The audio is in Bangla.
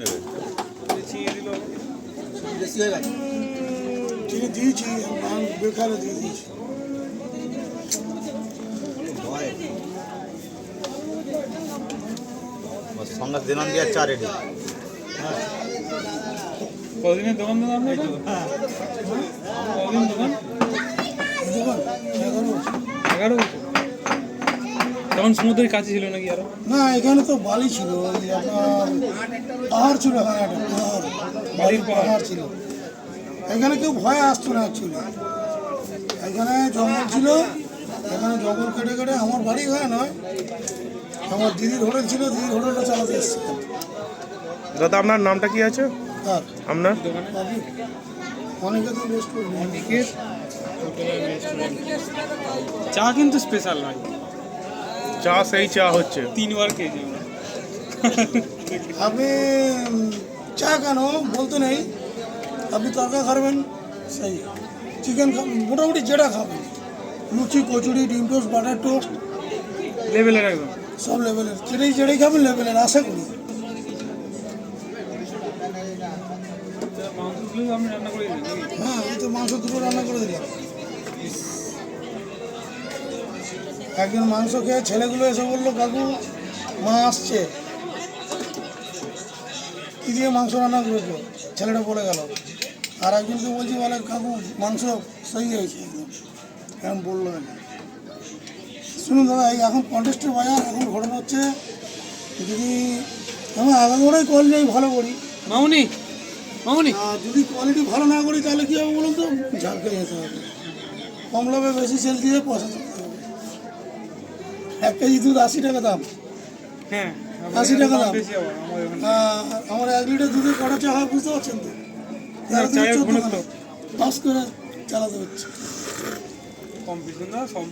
নেবে? চিনি দিল বেশি হয়ে গেছে। চিনি দিয়েছি, বেকারে দিয়ে দিয়েছি। সঙ্গে দিলাম দিয়ে চা রেডি। কদিনের দোকান দাদা আপনার? কদিন দোকান? দেখুন 11 বছর। 11 বছর। তখন সমুদ্রের কাছে ছিল নাকি আরো? না, এখানে তো বালি ছিল, ওই আপনার পাহাড় ছিল, এখানে একটা পাহাড়, বালির পাহাড় ছিল। এখানে কেউ ভয়ে আসতো না অ্যাকচুয়ালি। এখানে জঙ্গল ছিল, এখানে জঙ্গল কেটে কেটে আমার বাড়ি এখানে নয়, আমার দিদির হোটেল ছিল, দিদির হোটেলটা চালাতে এসেছিলাম। দাদা আপনার নামটা কি আছে? আর আপনার বাবু অনেকে তো রেস্ট করবে। অনেকের হোটেলের রেস্টুরেন্ট। চা কিন্তু স্পেশাল নয়, চা সেই চা হচ্ছে। 3 বার খেয়েছি আমরা। আপনি চা কেন বলতে নেই, আপনি তরকা খাবেন, সেই চিকেন খাবেন, মোটামুটি যেটা খাবেন, লুচি, কচুরি, ডিম টোস্ট, বাটার টোস্ট, লেভেলের একদম। সব লেভেলের, যেটাই খাবেন লেভেলের, আশা করি। মাংসগুলো আপনি রান্না করে দিলেন নাকি? হ্যাঁ, আমি তো মাংস দুটো রান্না করে দিলাম। একজন মাংস খেয়ে ছেলেগুলো এসে বললো, কাকু মা আসছে, কী দিয়ে মাংস রান্না করেছো, ছেলেটা বলে গেল। আর একজনকে বলছি, বলে কাকু মাংস সেই হয়েছে একদম, এরকম বললো। শুনুন দাদা, এই এখন কন্টেস্টের বাজার, এখন ঘটনা হচ্ছে, যদি আমি আগাগোড়াই কোয়ালিটি ভালো করি, মামুনি, মামুনি, আর যদি কোয়ালিটি ভালো না করি তাহলে কী হবে বলুন তো, ঝাল খেয়ে যেতে হবে। কম লাভে বেশি সেল দিয়ে পয়সা তুলতে হবে। 1 কেজি দুধ 80 টাকা দাম, হ্যাঁ 80 টাকা দাম। বেশি আবার আমাদের ওখানে। আমার 1 লিটার দুধে কটা চা হয় বুঝতে পারছেন তো? চায়ের ঘনত্ব পাস করে চালাতে হচ্ছে। কম্পিটিশন না সব